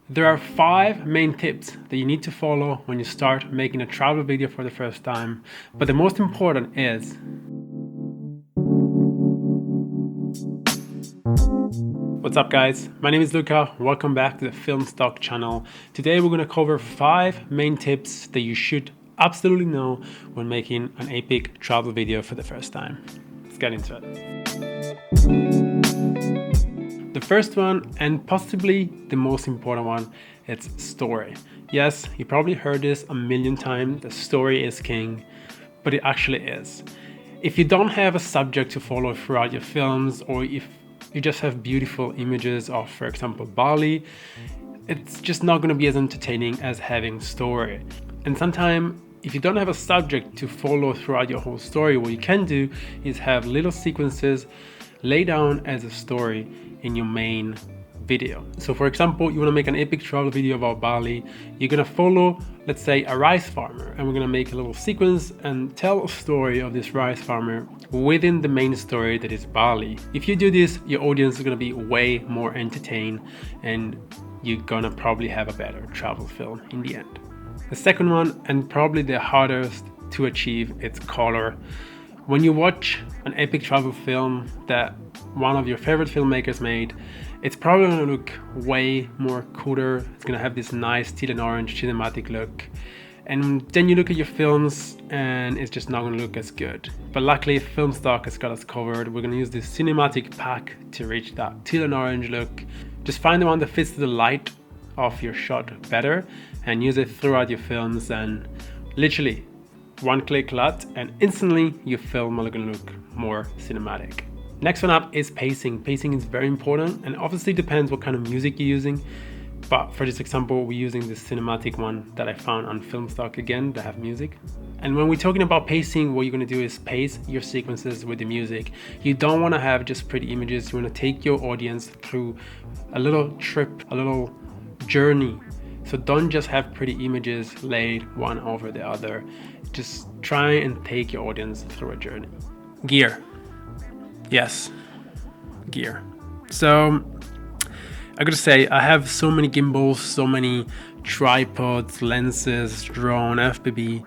There are 5 main tips that you need to follow when you start making a travel video for the first time, but the most important is what's up guys, my name is Luca, welcome back to the Filmstock channel. Today we're going to cover 5 main tips that you should absolutely know when making an epic travel video for the first time. Let's get into it. The first one, and possibly the most important one, it's story. Yes, you probably heard this a million times, the story is king, but it actually is. If you don't have a subject to follow throughout your films, or if you just have beautiful images of, for example, Bali, it's just not going to be as entertaining as having story. And sometimes, if you don't have a subject to follow throughout your whole story, what you can do is have little sequences laid down as a story in your main video. So for example, you want to make an epic travel video about Bali, you're going to follow, let's say, a rice farmer, and we're going to make a little sequence and tell a story of this rice farmer within the main story that is Bali. If you do this, your audience is going to be way more entertained and you're going to probably have a better travel film in the end. The second one, and probably the hardest to achieve, it's color. When you watch an epic travel film that one of your favorite filmmakers made, it's probably going to look way more cooler. It's going to have this nice teal and orange cinematic look. And then you look at your films and it's just not going to look as good. But luckily, Filmstock has got us covered. We're going to use this cinematic pack to reach that teal and orange look. Just find the one that fits the light of your shot better and use it throughout your films, and literally one click LUT and instantly your film are going to look more cinematic. Next one up is pacing. Pacing is very important and obviously depends what kind of music you're using. But for this example, we're using this cinematic one that I found on Filmstock again that have music. And when we're talking about pacing, what you're going to do is pace your sequences with the music. You don't want to have just pretty images. You want to take your audience through a little trip, a little journey. So don't just have pretty images laid one over the other. Just try and take your audience through a journey. Gear. Yes, gear. So I gotta say, I have so many gimbals, so many tripods, lenses, drone, FPV.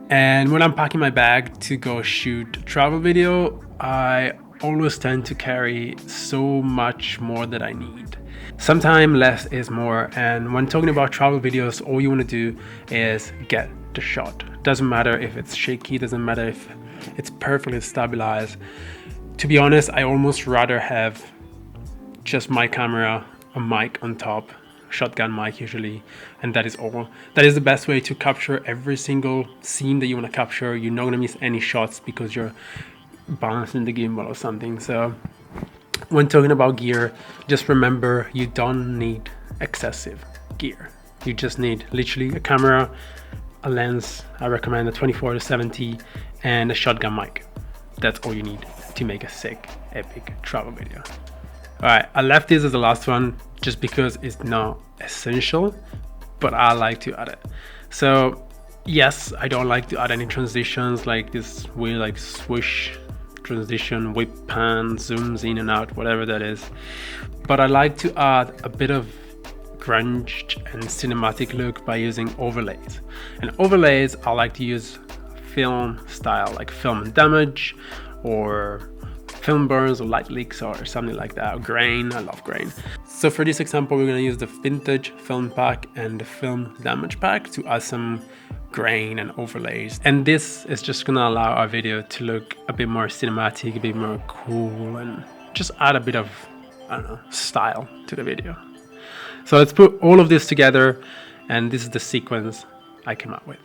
And when I'm packing my bag to go shoot a travel video, I always tend to carry so much more than I need. Sometimes less is more, and when talking about travel videos, all you want to do is get the shot. Doesn't matter if it's shaky, doesn't matter if it's perfectly stabilized. To be honest, I almost rather have just my camera, a mic on top, shotgun mic usually, and that is all. That is the best way to capture every single scene that you want to capture. You're not going to miss any shots because you're balancing the gimbal or something. So when talking about gear, just remember you don't need excessive gear. You just need literally a camera, a lens, I recommend a 24-70, and a shotgun mic. That's all you need to make a sick, epic travel video. Alright, I left this as the last one just because it's not essential, but I like to add it. So yes, I don't like to add any transitions like this weird like swoosh transition, whip pan, zooms in and out, whatever that is. But I like to add a bit of grunge and cinematic look by using overlays. And overlays, I like to use film style, like film and damage, or film burns, or light leaks, or something like that, or grain. I love grain. So for this example, we're going to use the vintage film pack and the film damage pack to add some grain and overlays, and this is just going to allow our video to look a bit more cinematic, a bit more cool, and just add a bit of, I don't know, style to the video. So let's put all of this together, and this is the sequence I came up with.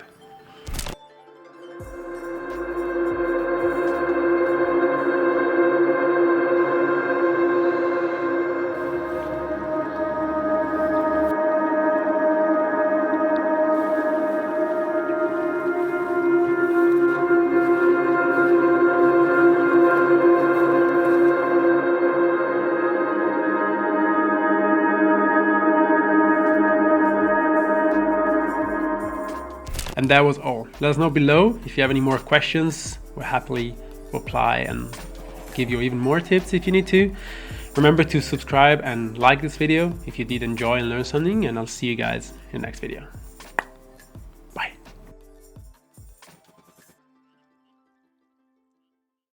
And that was all. Let us know below if you have any more questions. We'll happily reply and give you even more tips if you need to. Remember to subscribe and like this video if you did enjoy and learn something, and I'll see you guys in the next video.